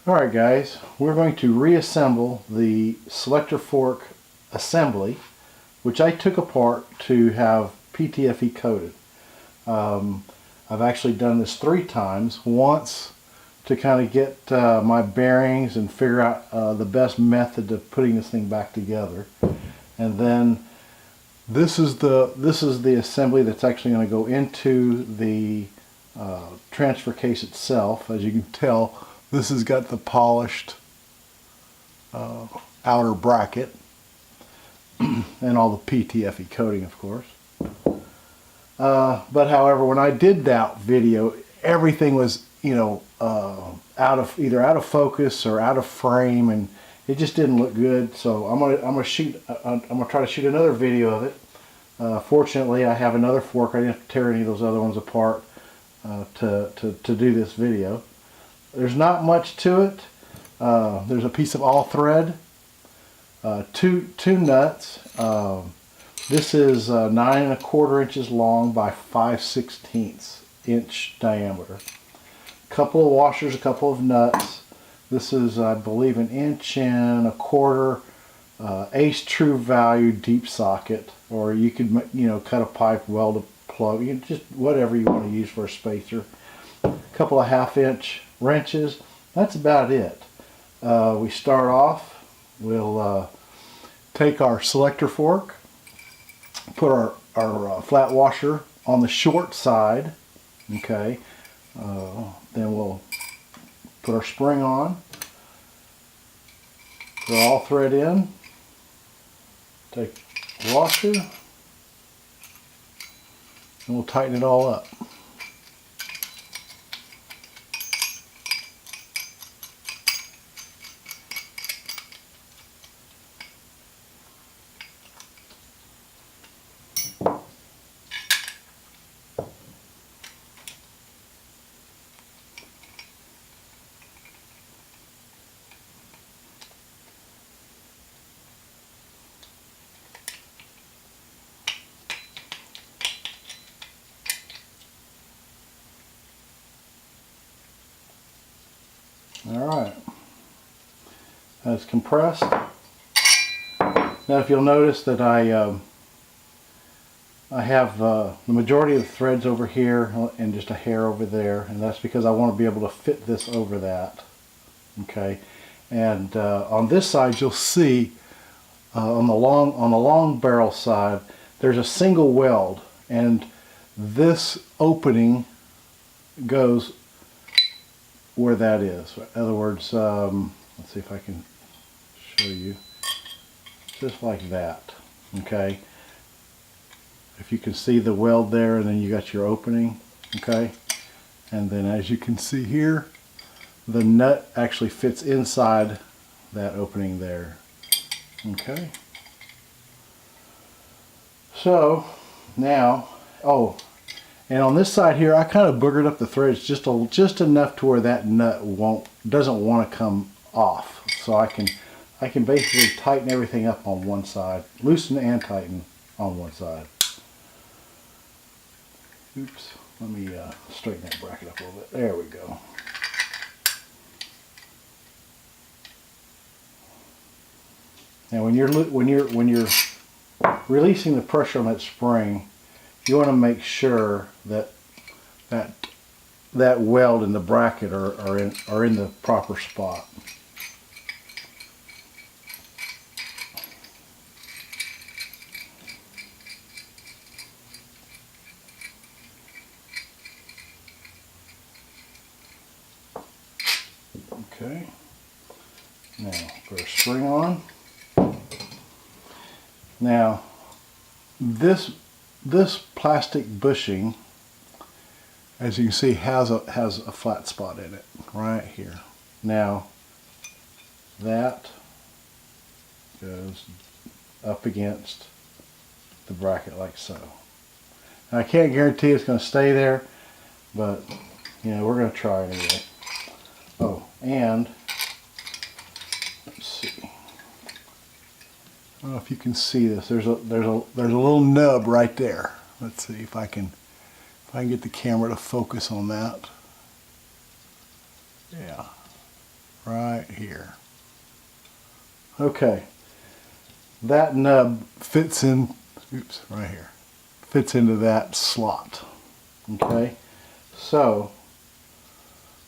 Alright guys, we're going to reassemble the selector fork assembly, which I took apart to have PTFE coated. I've actually done this 3 times. Once to kind of get my bearings and figure out the best method of putting this thing back together. And then this is the assembly that's actually going to go into the transfer case itself. As you can tell, this has got the polished outer bracket and all the PTFE coating, of course. But however, when I did that video, everything was, you know, either out of focus or out of frame, and it just didn't look good. So I'm gonna try to shoot another video of it. Fortunately, I have another fork. I didn't have to tear any of those other ones apart to do this video. There's not much to it. There's a piece of all thread, two nuts. This is 9 1/4 inches long by 5/16 inch diameter. A couple of washers, a couple of nuts. This is, I believe, 1 1/4 inch Ace True Value deep socket, or you could, you know, cut a pipe, weld a plug, you know, just whatever you want to use for a spacer. A couple of 1/2 inch wrenches. That's about it. We start off, we'll take our selector fork, put our flat washer on the short side, okay, then we'll put our spring on, put all thread in, take the washer, and we'll tighten it all up. Alright, that's compressed. Now if you'll notice that I have the majority of the threads over here and just a hair over there, and that's because I want to be able to fit this over that. Okay, and on this side you'll see on the long barrel side there's a single weld, and this opening goes where that is. In other words, let's see if I can show you, just like that. Okay, if you can see the weld there, and then you got your opening. Okay, and then as you can see here, the nut actually fits inside that opening there. Okay, so now, oh, and on this side here, I kind of boogered up the threads just enough to where that nut doesn't want to come off. So I can basically tighten everything up on one side, loosen and tighten on one side. Oops, let me straighten that bracket up a little bit. There we go. Now when you're releasing the pressure on that spring, you want to make sure that that weld and the bracket are in the proper spot. Okay. Now put our spring on. Now this plastic bushing, as you can see, has a flat spot in it right here. Now that goes up against the bracket like so. Now, I can't guarantee it's going to stay there, but you know, we're going to try it anyway. Oh, and let's see. I don't know if you can see this. There's a little nub right there. Let's see if I can get the camera to focus on that. Yeah, right here. Okay, that nub fits in, oops, right here, fits into that slot. Okay, so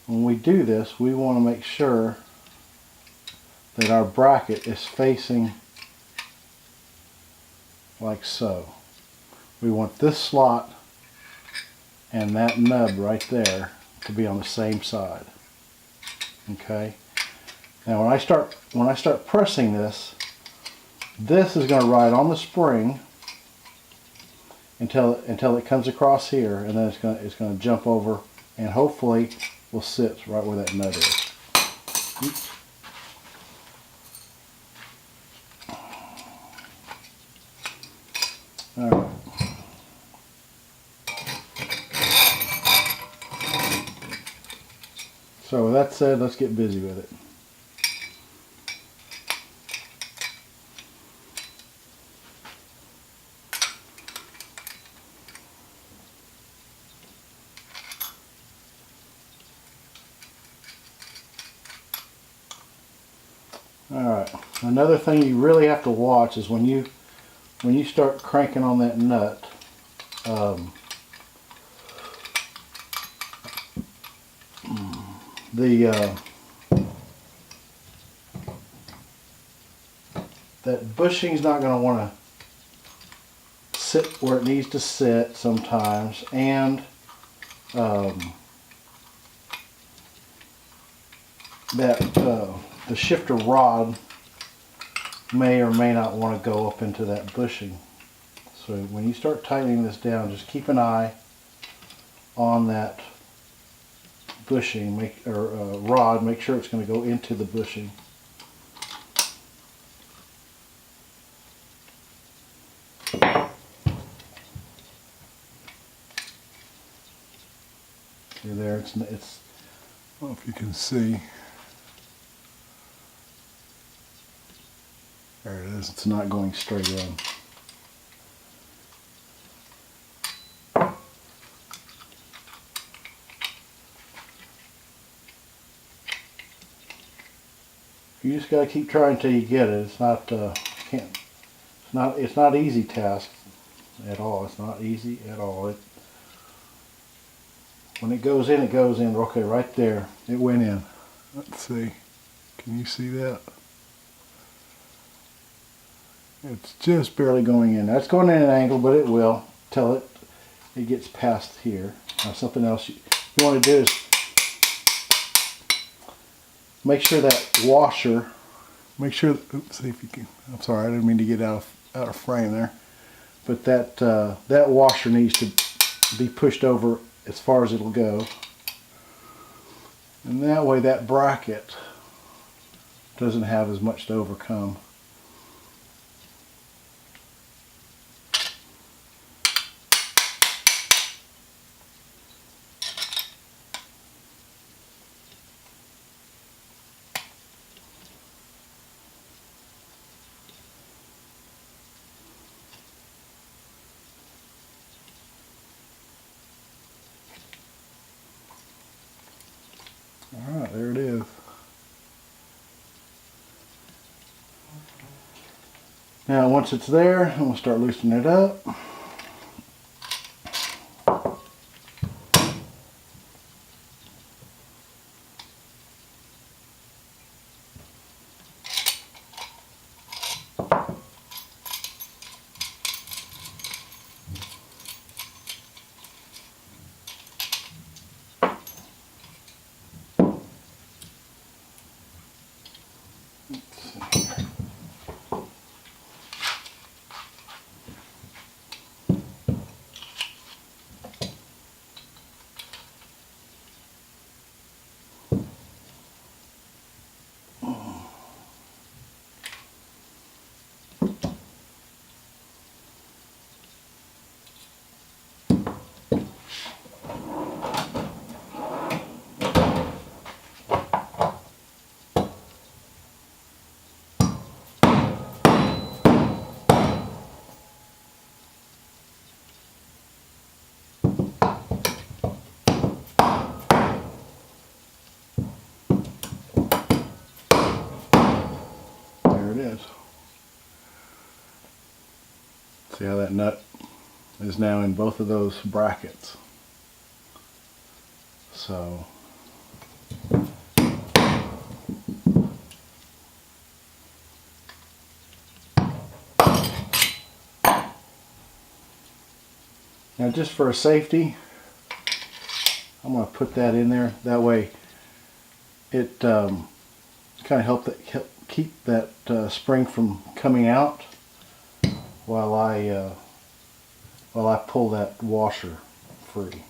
when we do this, we want to make sure that our bracket is facing like so. We want this slot and that nub right there to be on the same side. Okay. Now when I start pressing this is going to ride on the spring until it comes across here, and then it's going to jump over and hopefully will sit right where that nut is. Oops. All right. So with that said, let's get busy with it. Alright, another thing you really have to watch is when you start cranking on that nut, that bushing's not going to want to sit where it needs to sit sometimes, and the shifter rod may or may not want to go up into that bushing. So when you start tightening this down, just keep an eye on that bushing, rod. Make sure it's going to go into the bushing. See there, it's I don't know if you can see. There it is. It's not going straight in. You just got to keep trying until you get it. It's not it's not easy task at all. It's not easy at all. When it goes in, it goes in. Okay, right there, it went in. Let's see. Can you see that? It's just barely going in. That's going in at an angle, but it will till it gets past here. Now, something else you want to do is make sure that washer. Make sure. Oops, see if you can. I'm sorry, I didn't mean to get out of frame there. But that washer needs to be pushed over as far as it'll go, and that way that bracket doesn't have as much to overcome. Alright, there it is. Now once it's there, I'm going to start loosening it up. it is. See how that nut is now in both of those brackets. So now, just for safety, I'm going to put that in there. That way it kind of help keep that spring from coming out while I pull that washer free.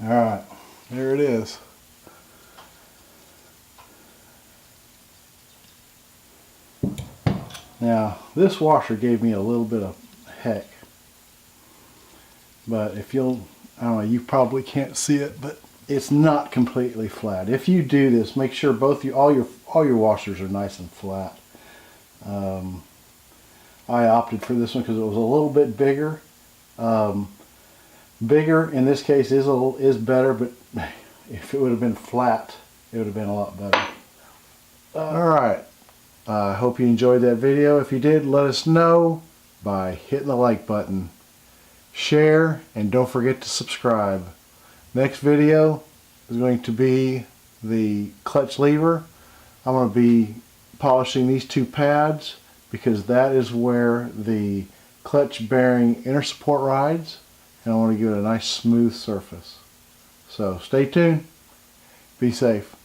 Alright, there it is. Now, this washer gave me a little bit of heck. But if you'll, I don't know, you probably can't see it, but it's not completely flat. If you do this, make sure all your washers are nice and flat. I opted for this one because it was a little bit bigger. Bigger in this case is better, but if it would have been flat, it would have been a lot better. Alright, I hope you enjoyed that video. If you did, let us know by hitting the like button, share, and don't forget to subscribe. Next video is going to be the clutch lever. I'm going to be polishing these two pads because that is where the clutch bearing inner support rides, and I want to give it a nice smooth surface. So stay tuned, be safe.